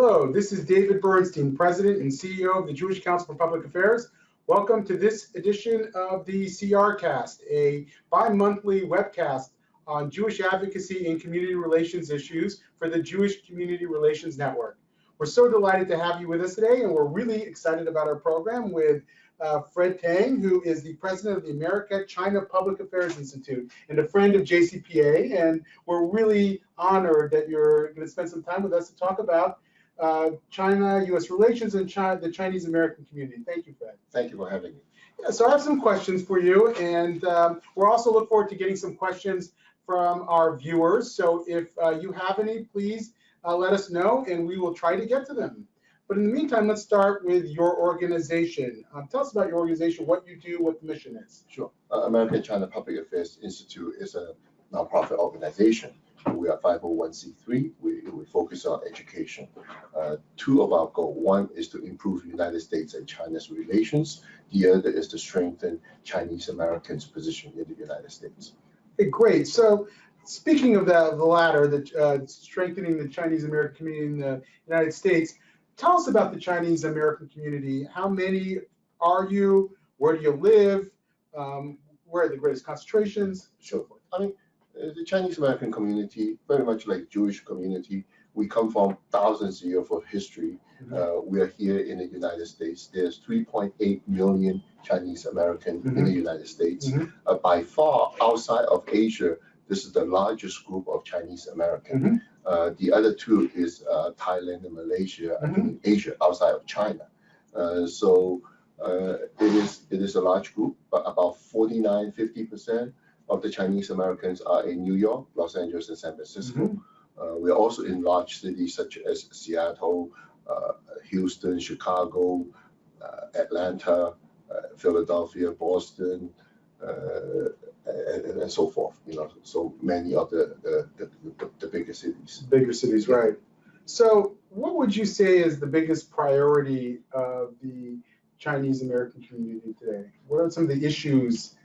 Hello, this is David Bernstein, President and CEO of the Jewish Council for Public Affairs. Welcome to this edition of the CRCast, a bi-monthly webcast on Jewish advocacy and community relations issues for the Jewish Community Relations Network. We're so delighted to have you with us today, and we're really excited about our program with Fred Teng, who is the president of the America-China Public Affairs Institute and a friend of JCPA. And we're really honored that you're going to spend some time with us to talk about China-U.S. relations and the Chinese-American community. Thank you, Fred. Thank you for having me. Yeah, so I have some questions for you, and we're also look forward to getting some questions from our viewers. So if you have any, please let us know, and we will try to get to them. But in the meantime, let's start with your organization. Tell us about your organization, what you do, what the mission is. Sure. American-China Public Affairs Institute is a nonprofit organization. We are 501c3. We focus on education. Two of our goals. One is to improve United States and China's relations. The other is to strengthen Chinese Americans' position in the United States. Okay, great. So speaking of the latter, strengthening the Chinese American community in the United States, tell us about the Chinese American community. How many are you? Where do you live? Where are the greatest concentrations? Sure. I mean, the Chinese American community, very much like Jewish community, we come from thousands of years of history. We are here in the United States. There's 3.8 million Chinese Americans in the United States. By far, outside of Asia, this is the largest group of Chinese Americans. The other two is Thailand and Malaysia, I think Asia, outside of China. So it is a large group, but about 49–50% of the Chinese Americans are in New York, Los Angeles, and San Francisco. We're also in large cities such as Seattle, Houston, Chicago, Atlanta, Philadelphia, Boston, and so forth. You know, so many of the bigger cities. Bigger cities, right. So what would you say is the biggest priority of the Chinese American community today? What are some of the issues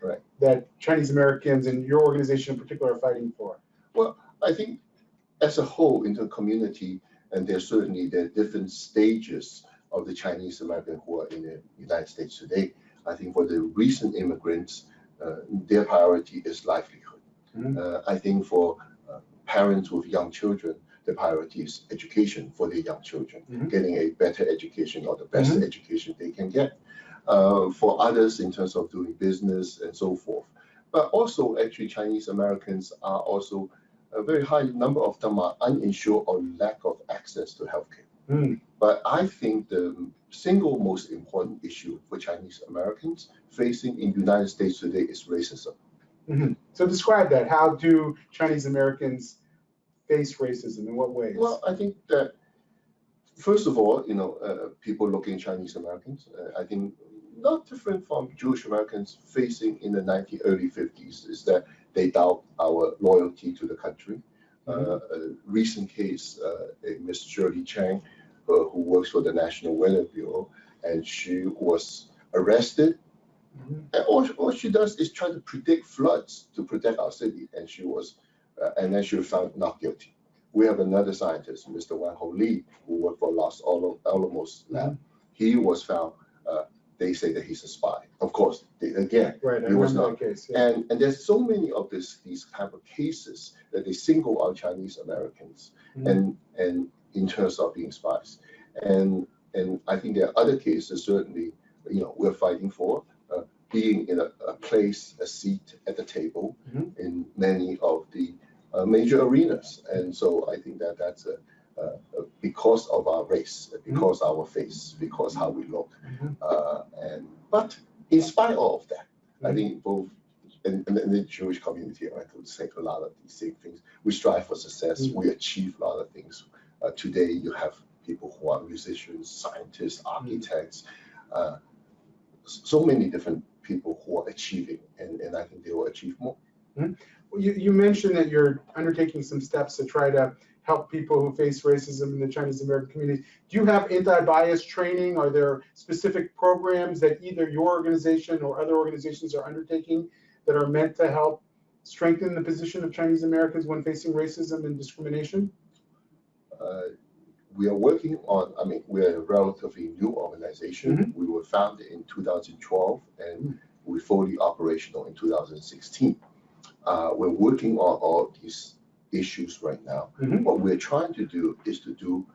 that Chinese Americans and your organization in particular are fighting for? Well, I think as a whole in the community, and there are different stages of the Chinese American who are in the United States today. I think for the recent immigrants, their priority is livelihood. I think for parents with young children, the priority is education for their young children, getting a better education or the best education they can get. For others, in terms of doing business and so forth. But also, actually, Chinese Americans are also, a very high number of them are uninsured or lack of access to healthcare. But I think the single most important issue for Chinese Americans facing in the United States today is racism. So describe that. How do Chinese Americans face racism? In what ways? Well, I think that, first of all, you know, people looking at Chinese Americans, I think not different from Jewish Americans facing in the early 50s, is that they doubt our loyalty to the country. A recent case, Miss Shirley Chang, who works for the National Weather Bureau, and she was arrested. And all she does is try to predict floods to protect our city, and she was, and then she was found not guilty. We have another scientist, Mr. Wan Ho Lee, who worked for Los Alamos lab. He was found. They say that he's a spy. Of course, he was not. Case, and there's so many of these type of cases that they single out Chinese Americans and in terms of being spies. And I think there are other cases certainly, you know, we're fighting for being in a place, a seat at the table in many of the major arenas. And so I think that that's because of our race, because our face, because how we look. But in spite of that, I think both in the Jewish community, I would say a lot of these same things. We strive for success. We achieve a lot of things. Today, you have people who are musicians, scientists, architects, so many different people who are achieving, and I think they will achieve more. Well, you mentioned that you're undertaking some steps to try to help people who face racism in the Chinese American community. Do you have anti-bias training? Are there specific programs that either your organization or other organizations are undertaking that are meant to help strengthen the position of Chinese Americans when facing racism and discrimination? we are working on, I mean, we're a relatively new organization. We were founded in 2012 and we're fully operational in 2016. We're working on all these issues right now. What we're trying to do is to do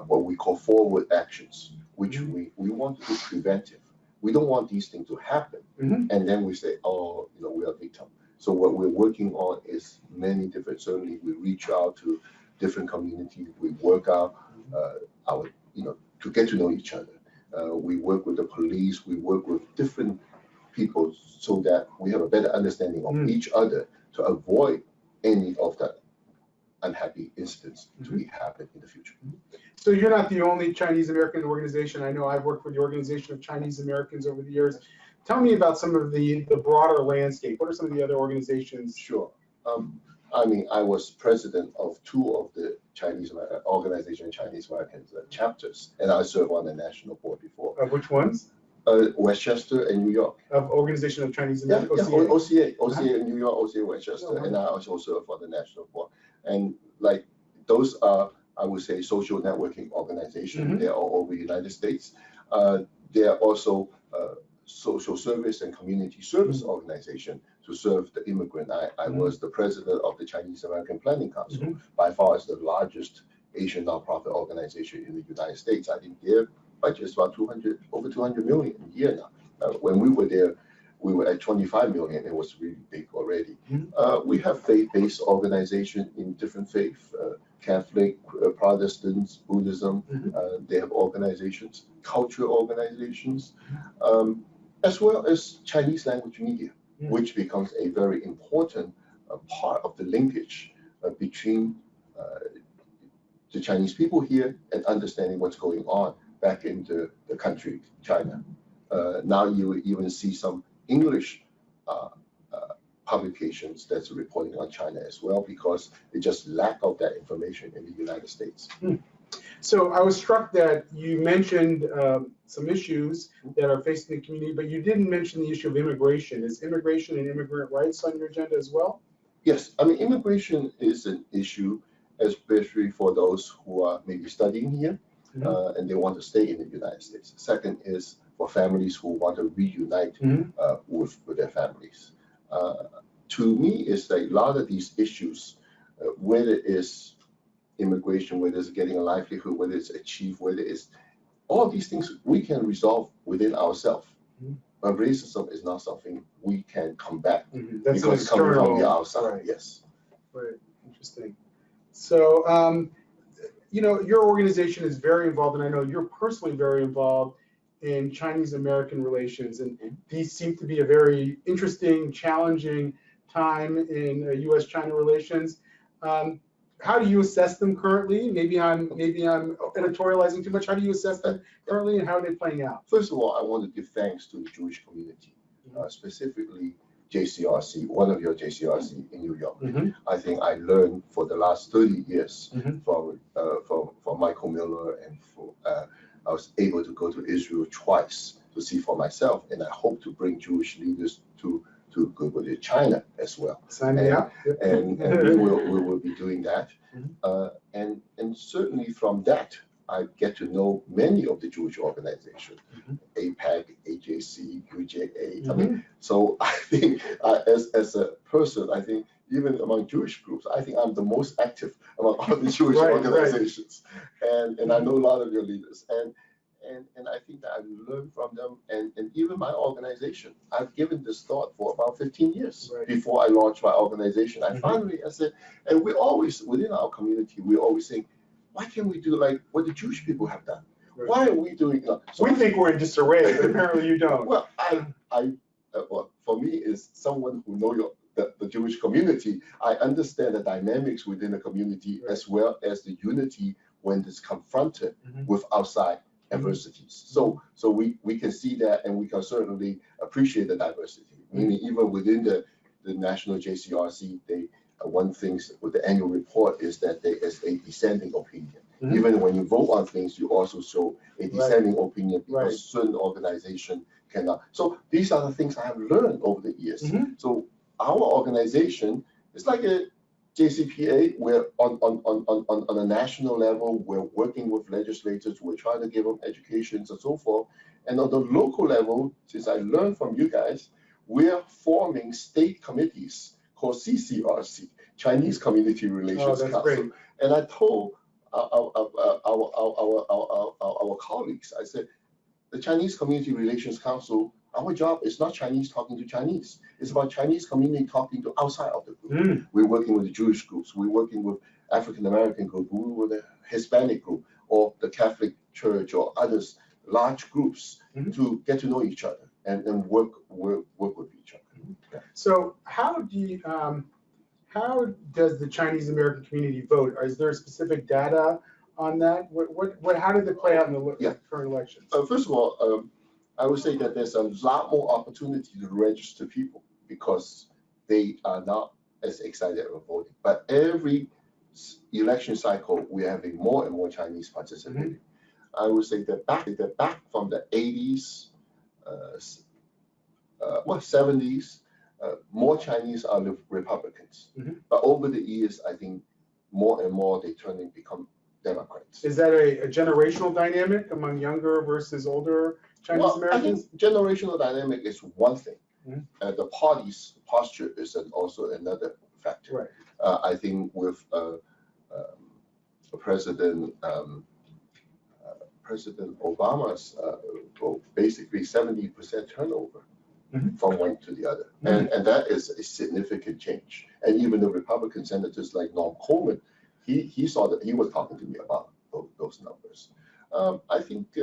what we call forward actions, which we want to do preventive. We don't want these things to happen. And then we say, oh, you know, we are victim. So what we're working on is many different, certainly we reach out to different communities, we work out our, you know, to get to know each other. We work with the police, we work with different people so that we have a better understanding of each other to avoid any of that unhappy incidents to be happen in the future. So you're not the only Chinese American organization. I know I've worked with the Organization of Chinese Americans over the years. Tell me about some of the broader landscape. What are some of the other organizations? Sure. I mean, I was president of two of the Chinese organization Chinese Americans chapters, and I served on the national board before. Of which ones? Westchester and New York. Of Organization of Chinese Americans? OCA in New York, OCA Westchester, and I also serve on the national board. And like those are, I would say, social networking organizations. They're all over the United States. They are also social service and community service organization to serve the immigrant. I was the president of the Chinese American Planning Council, by far is the largest Asian nonprofit organization in the United States. I think their budget is about over 200 million a year now. When we were there, we were at 25 million. It was really big already. We have faith-based organization in different faiths, Catholic, Protestants, Buddhism. They have organizations, cultural organizations, as well as Chinese language media, which becomes a very important part of the linkage between the Chinese people here and understanding what's going on back in the country, China. Now you even see some English publications that's reporting on China as well, because they just lack of that information in the United States. So I was struck that you mentioned some issues that are facing the community, but you didn't mention the issue of immigration. Is immigration and immigrant rights on your agenda as well? Yes, I mean, immigration is an issue, especially for those who are maybe studying here and they want to stay in the United States. Second is for families who want to reunite with their families. To me, it's like a lot of these issues, whether it's immigration, whether it's getting a livelihood, whether it's achieved, whether it's all these things we can resolve within ourselves. But racism is not something we can combat That's because it's coming from the outside. Right. Yes. Right. Interesting. So, you know, your organization is very involved, and I know you're personally very involved in Chinese American relations, and these seem to be a very interesting, challenging time in U.S.-China relations. How do you assess them currently? Maybe I'm editorializing too much. How do you assess them currently, and how are they playing out? First of all, I want to give thanks to the Jewish community, specifically JCRC, one of your JCRC in New York. I think I learned for the last 30 years from Michael Miller, and I was able to go to Israel twice to see for myself, and I hope to bring Jewish leaders to go to China as well. Sign me up. And we will be doing that. And certainly from that, I get to know many of the Jewish organizations, APAC, AJC, UJA. I mean, so I think as a person, I think even among Jewish groups, I think I'm the most active among all the Jewish organizations. And I know a lot of your leaders. And I think that I've learned from them, and even my organization. I've given this thought for about 15 years before I launched my organization. I said, and we always, within our community, we always think, why can't we do like what the Jewish people have done? Why are we doing? So we think we're in disarray, but apparently you don't. Well, well, for me, as someone who knows the Jewish community, I understand the dynamics within the community as well as the unity when it's confronted with outside adversities. So we can see that, and we can certainly appreciate the diversity. Meaning even within the national JCRC, one thing with the annual report is that there is a dissenting opinion. Even when you vote on things, you also show a dissenting opinion, because certain organization cannot. So these are the things I have learned over the years. So our organization is like JCPA, we're on a national level, we're working with legislators, we're trying to give them educations and so forth. And on the local level, since I learned from you guys, we're forming state committees called CCRC, Chinese Community Relations Council. Great. And I told our colleagues, I said, the Chinese Community Relations Council, our job is not Chinese talking to Chinese. It's about Chinese community talking to outside of the group. We're working with the Jewish groups. We're working with African American group. We're with the Hispanic group or the Catholic Church or others, large groups to get to know each other and work with each other. Yeah. So how does the Chinese American community vote? Is there specific data on that? How did it play out in the current elections? First of all, I would say that there's a lot more opportunity to register people because they are not as excited about voting. But every election cycle, we're having more and more Chinese participating. I would say that back from the 80s, 70s, more Chinese are Republicans. But over the years, I think more and more they become Democrats. Is that a generational dynamic among younger versus older Chinese Americans? I think generational dynamic is one thing. The party's posture is also another factor. Right. I think with President Obama's basically 70% turnover from one to the other, and that is a significant change. And even the Republican senators like Norm Coleman, he saw that. He was talking to me about those numbers. I think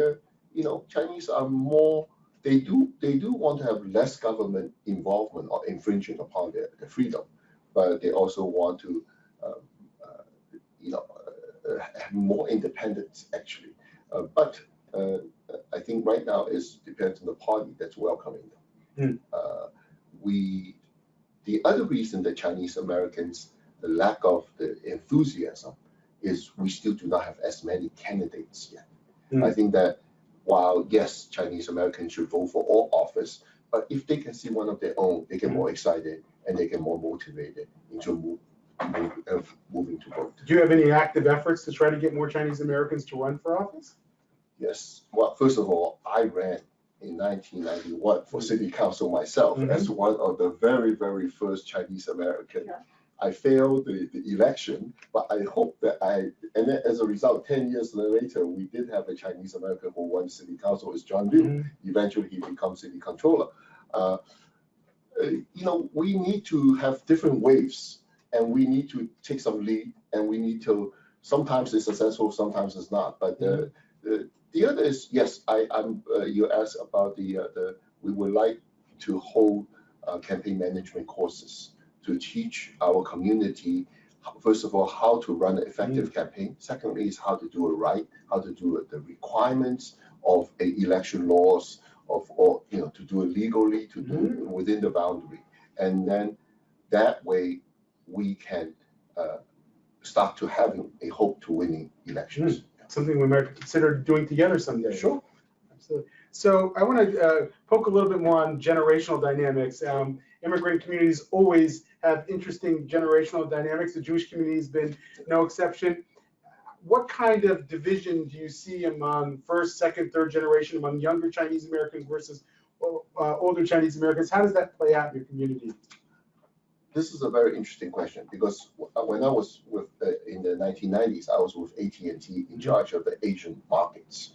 Chinese are more. They do want to have less government involvement or infringing upon their freedom, but they also want to have more independence actually. But I think right now it depends on the party that's welcoming them. The other reason that Chinese Americans, the lack of the enthusiasm, is we still do not have as many candidates yet. I think that while yes, Chinese Americans should vote for all office, but if they can see one of their own, they get more excited and they get more motivated into moving to vote. Do you have any active efforts to try to get more Chinese Americans to run for office? Yes. Well, first of all, I ran in 1991 for city council myself as one of the very, very first Chinese American. I failed the election, but I hope that and then as a result, 10 years later, we did have a Chinese American who won city council, is John Liu. Eventually, he becomes city controller. We need to have different waves, and we need to take some lead, and we need to, sometimes it's successful, sometimes it's not. But the other is, yes, you asked about we would like to hold campaign management courses to teach our community, first of all, how to run an effective campaign. Secondly, is how to do it right, how to do the requirements of election laws, to do it legally, to do it within the boundary. And then that way we can start to having a hope to winning elections. Something we might consider doing together someday. Sure. Absolutely. So I want to poke a little bit more on generational dynamics. Immigrant communities always have interesting generational dynamics. The Jewish community has been no exception. What kind of division do you see among first, second, third generation, among younger Chinese Americans versus older Chinese Americans? How does that play out in your community? This is a very interesting question because when I was in the 1990s, I was with AT&T in charge of the Asian markets,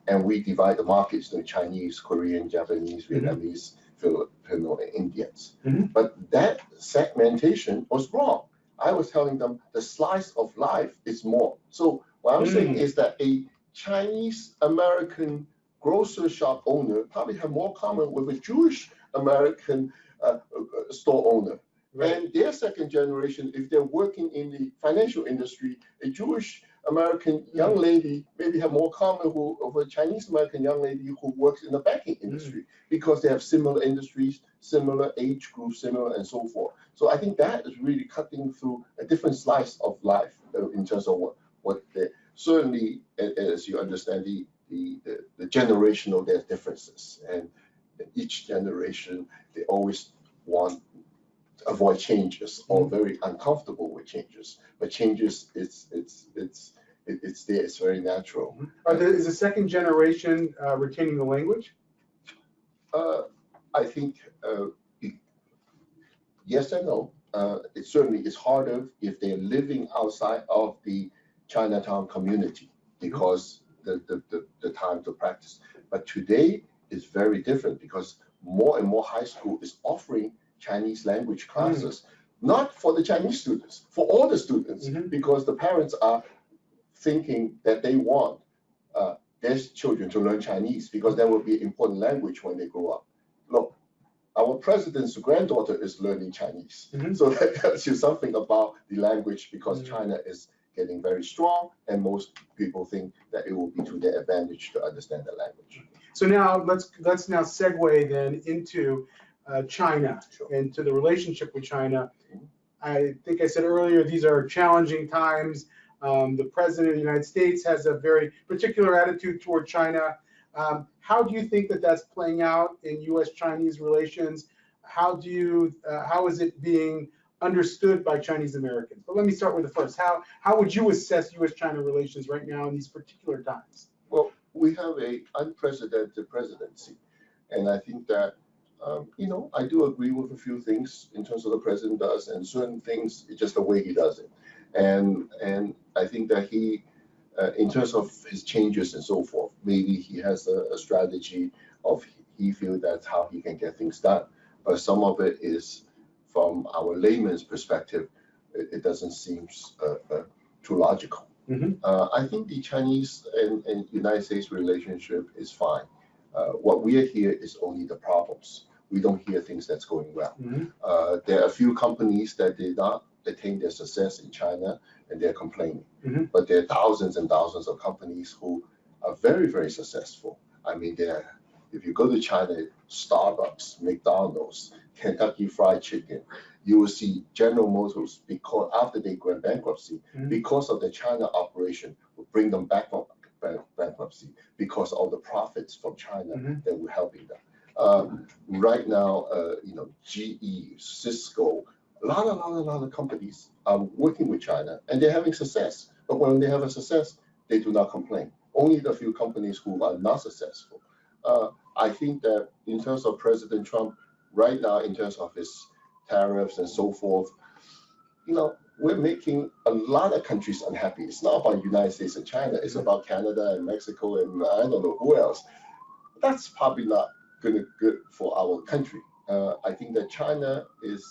and we divide the markets into Chinese, Korean, Japanese, Vietnamese, Filipino, and Indians. But that segmentation was wrong. I was telling them the slice of life is more. So what I'm saying is that a Chinese American grocery shop owner probably have more common with a Jewish American store owner. Right. And their second generation, if they're working in the financial industry, a Jewish American young lady maybe have more common with a Chinese American young lady who works in the banking industry because they have similar industries, similar age groups, similar and so forth. So I think that is really cutting through a different slice of life in terms of what they certainly, as you understand, the generational, there's differences, and each generation they always want avoid changes or very uncomfortable with changes. But changes, it's there. It's very natural. Is the second generation retaining the language? I think yes and no. It certainly is harder if they're living outside of the Chinatown community because the time to practice. But today is very different because more and more high school is offering Chinese language classes, not for the Chinese students, for all the students, because the parents are thinking that they want their children to learn Chinese because that will be an important language when they grow up. Look, our president's granddaughter is learning Chinese. So that tells you something about the language because China is getting very strong and most people think that it will be to their advantage to understand the language. So now let's now segue then into China and to the relationship with China. I think I said earlier, these are challenging times. The president of the United States has a very particular attitude toward China. How do you think that that's playing out in U.S.-Chinese relations? How is it being understood by Chinese Americans? But let me start with the first. How would you assess U.S.-China relations right now in these particular times? Well, we have an unprecedented presidency, and I think that I do agree with a few things in terms of the president does, and certain things it's just the way he does it, and I think that he. In terms of his changes and so forth, maybe he has a strategy of he feels that's how he can get things done. But some of it is, from our layman's perspective, it doesn't seem too logical. I think the Chinese and United States relationship is fine. What we hear is only the problems. We don't hear things that's going well. There are a few companies that did not attain their success in China and they're complaining. But there are thousands and thousands of companies who are very, very successful. I mean, if you go to China, Starbucks, McDonald's, Kentucky Fried Chicken, you will see General Motors, because after they went bankruptcy, because of the China operation, will bring them back from bankruptcy because of the profits from China that were helping them. Right now, GE, Cisco, a lot of companies are working with China and they're having success. But when they have a success, they do not complain. Only the few companies who are not successful. I think that in terms of President Trump, right now, in terms of his tariffs and so forth, we're making a lot of countries unhappy. It's not about the United States and China. It's about Canada and Mexico and I don't know who else. That's probably not good for our country. I think that China is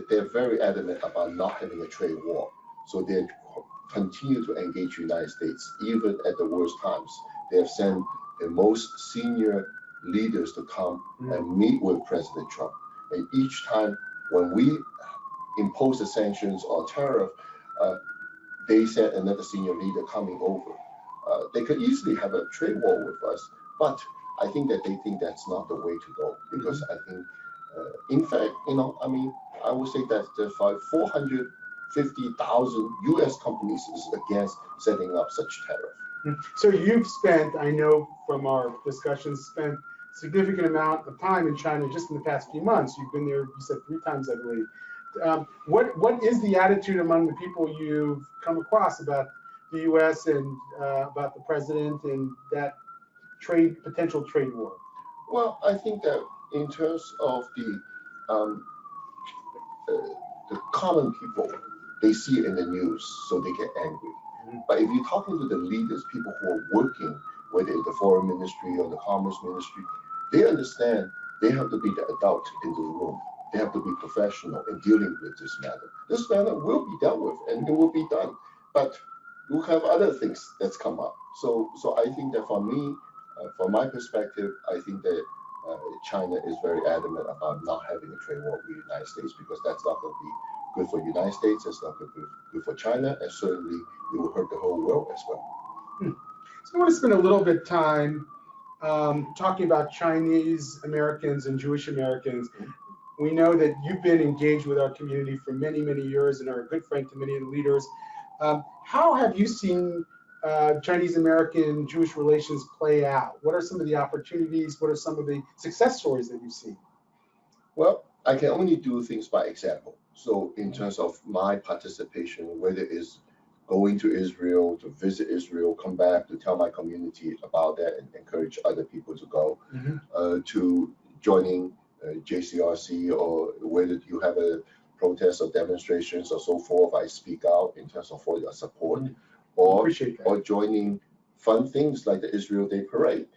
they're very adamant about not having a trade war. So they continue to engage the United States, even at the worst times. They have sent the most senior leaders to come and meet with President Trump. And each time when we impose the sanctions or tariff, they sent another senior leader coming over. They could easily have a trade war with us, but I think that they think that's not the way to go because I think, in fact, I would say that the 450,000 U.S. companies is against setting up such tariff. So you've spent, I know from our discussions, spent significant amount of time in China just in the past few months. You've been there, you said 3 times, I believe. What is the attitude among the people you've come across about the U.S. and about the president and that potential trade war? Well, I think that in terms of the common people, they see it in the news, so they get angry. But if you're talking to the leaders, people who are working, whether it's the foreign ministry or the commerce ministry, they understand they have to be the adult in the room. They have to be professional in dealing with this matter. This matter will be dealt with and it will be done. But we'll have other things that's come up. So I think that for me, from my perspective, I think that China is very adamant about not having a trade war with the United States because that's not going to be good for the United States, it's not going to be good for China, and certainly it will hurt the whole world as well. So I want to spend a little bit of time talking about Chinese Americans and Jewish Americans. We know that you've been engaged with our community for many, many years and are a good friend to many of the leaders. How have you seen Chinese-American Jewish relations play out? What are some of the opportunities? What are some of the success stories that you've seen? Well, I can only do things by example. So in terms of my participation, whether it's going to Israel, to visit Israel, come back to tell my community about that and encourage other people to go, to joining JCRC, or whether you have a protest or demonstrations or so forth, I speak out in terms of for your support, or joining fun things like the Israel Day Parade.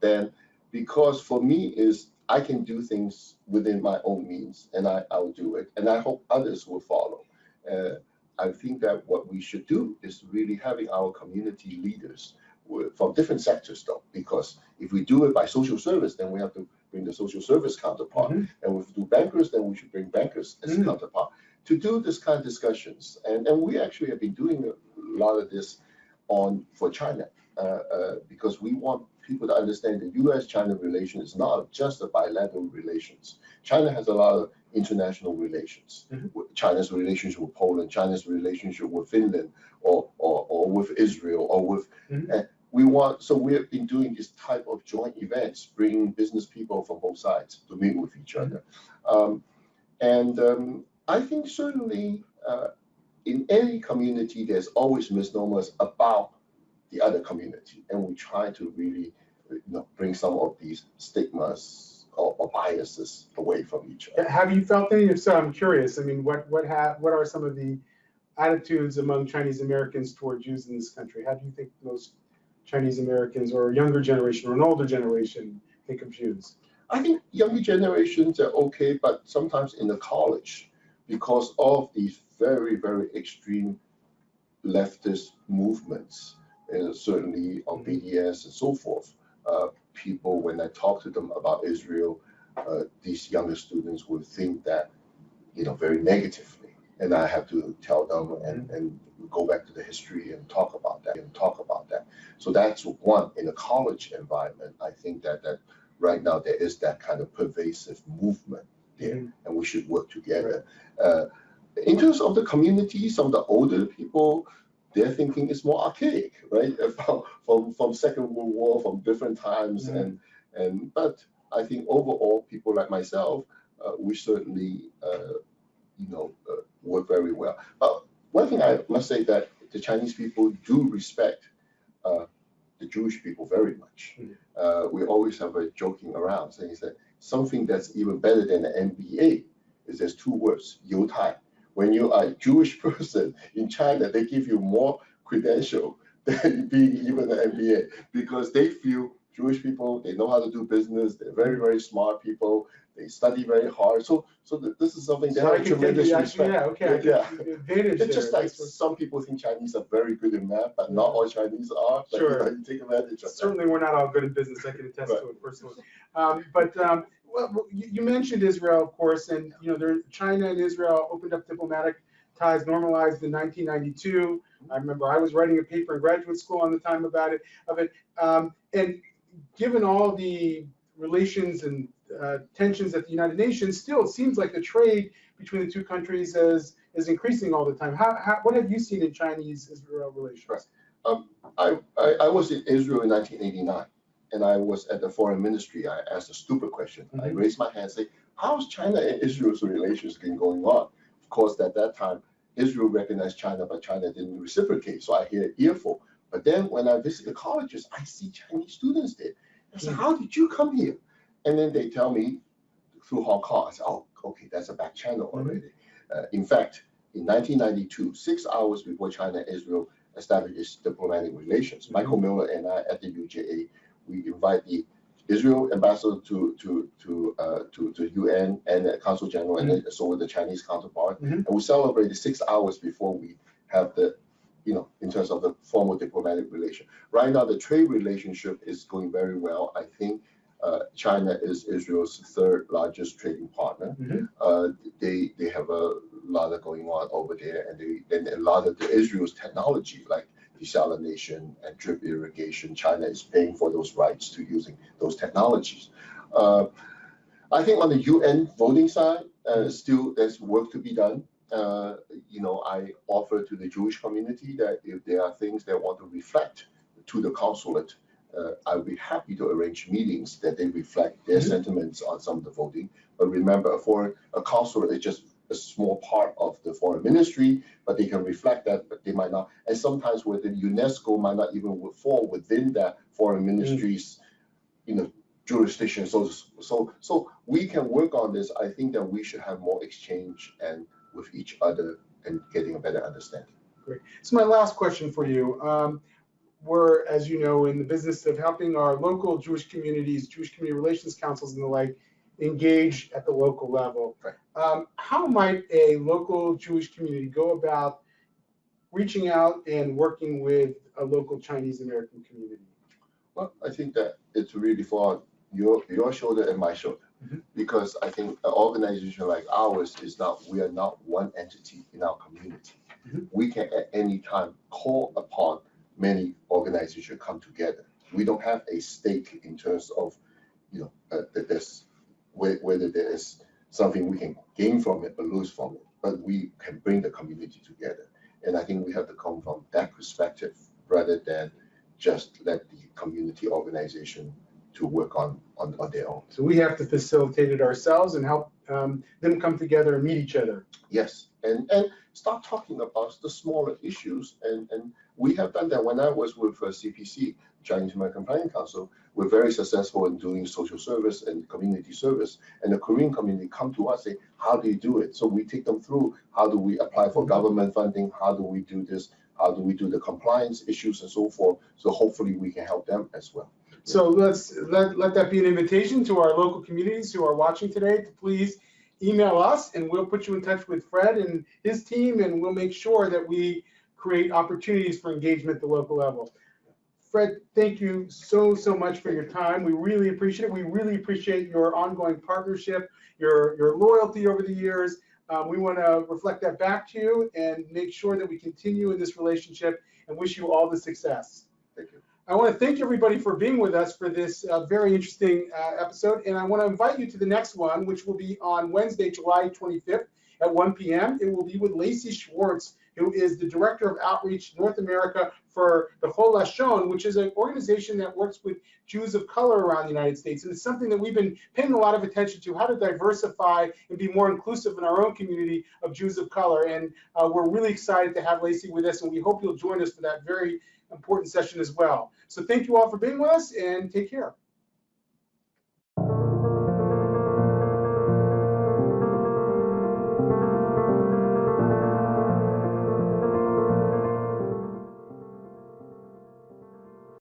Then, because for me is I can do things within my own means, and I'll do it, and I hope others will follow. I think that what we should do is really having our community leaders from different sectors, though, because if we do it by social service, then we have to bring the social service counterpart, and if we do bankers, then we should bring bankers as a counterpart to do this kind of discussions. And we actually have been doing a lot of this for China, because we want people to understand the U.S.-China relation is not just a bilateral relations. China has a lot of international relations. China's relationship with Poland, China's relationship with Finland, or with Israel, or with. So we have been doing this type of joint events, bringing business people from both sides to meet with each other. I think certainly in any community, there's always misnomers about the other community, and we try to really bring some of these stigmas or biases away from each other. Have you felt any? If so, I'm curious. I mean, what are some of the attitudes among Chinese Americans toward Jews in this country? How do you think most Chinese Americans, or a younger generation or an older generation, think of Jews? I think younger generations are okay, but sometimes in the college, because of these very, very extreme leftist movements, certainly on BDS and so forth, people, when I talk to them about Israel, these younger students would think that, very negatively. And I have to tell them and go back to the history and talk about that. So that's one, in a college environment. I think that right now there is that kind of pervasive movement there, and we should work together. In terms of the community, some of the older people, their thinking is more archaic, right? From Second World War, from different times, but I think overall, people like myself, we certainly, work very well. But one thing I must say, that the Chinese people do respect the Jewish people very much. We always have a joking around saying that something that's even better than the MBA is there's two words, 犹太. When you are a Jewish person in China, they give you more credential than being even an MBA, because they feel Jewish people, they know how to do business, they're very, very smart people, they study very hard. So this is something they have tremendous respect. It's just like some people think Chinese are very good in math, but not all Chinese are. But, you take advantage of Certainly, we're not all good in business. I can attest to it personally. Well, you mentioned Israel, of course, and China and Israel opened up diplomatic ties, normalized in 1992. I remember I was writing a paper in graduate school on the time about it. And given all the relations and tensions at the United Nations, still it seems like the trade between the two countries is increasing all the time. What have you seen in Chinese-Israel relations? I was in Israel in 1989. And I was at the foreign ministry. I asked a stupid question. I raised my hand and said, how's China and Israel's relations been going on? Of course, at that time, Israel recognized China, but China didn't reciprocate. So I hear an earful. But then when I visit the colleges, I see Chinese students there. I said, how did you come here? And then they tell me through Hong Kong. I said, oh, okay, that's a back channel already. In fact, in 1992, 6 hours before China and Israel established its diplomatic relations, Michael Miller and I at the UJA, we invite the Israel ambassador to UN and the Council General, and so with the Chinese counterpart, and we celebrated 6 hours before we have the, in terms of the formal diplomatic relation. Right now, the trade relationship is going very well. I think China is Israel's third largest trading partner. They have a lot of going on over there, and a lot of Israel's technology, like desalination and drip irrigation, China is paying for those rights to using those technologies. I think on the UN voting side, still there's work to be done. I offer to the Jewish community that if there are things they want to reflect to the consulate, I'll be happy to arrange meetings that they reflect their sentiments on some of the voting. But remember, a consulate is just a small part of the foreign ministry, but they can reflect that, but they might not. And sometimes within UNESCO might not even fall within that foreign ministry's, jurisdiction. So we can work on this. I think that we should have more exchange and with each other and getting a better understanding. Great. So my last question for you. We're, as you know, in the business of helping our local Jewish communities, Jewish community relations councils and the like, engage at the local level. Right. How might a local Jewish community go about reaching out and working with a local Chinese American community? Well, I think that it's really for your shoulder and my shoulder, because I think an organization like ours we are not one entity in our community. We can at any time call upon many organizations come together. We don't have a stake in terms of, whether there is something we can gain from it or lose from it, but we can bring the community together. And I think we have to come from that perspective rather than just let the community organization to work on their own. So we have to facilitate it ourselves and help them come together and meet each other. Yes, and start talking about the smaller issues. And we have done that. When I was with CPC, Chinese American Planning Council, we're very successful in doing social service and community service. And the Korean community come to us, say, how do you do it? So we take them through, how do we apply for government funding? How do we do this? How do we do the compliance issues and so forth? So hopefully we can help them as well. So let that be an invitation to our local communities who are watching today to please email us, and we'll put you in touch with Fred and his team, and we'll make sure that we create opportunities for engagement at the local level. Fred, thank you so much for your time. We really appreciate it. We really appreciate your ongoing partnership, your loyalty over the years. We want to reflect that back to you and make sure that we continue in this relationship and wish you all the success. Thank you. I want to thank everybody for being with us for this very interesting episode, and I want to invite you to the next one, which will be on Wednesday, July 25th at 1 p.m. It will be with Lacey Schwartz, who is the Director of Outreach North America for the Chol Lashon, which is an organization that works with Jews of color around the United States. And it's something that we've been paying a lot of attention to, how to diversify and be more inclusive in our own community of Jews of color. And we're really excited to have Lacey with us, and we hope you'll join us for that very important session as well. So thank you all for being with us, and take care.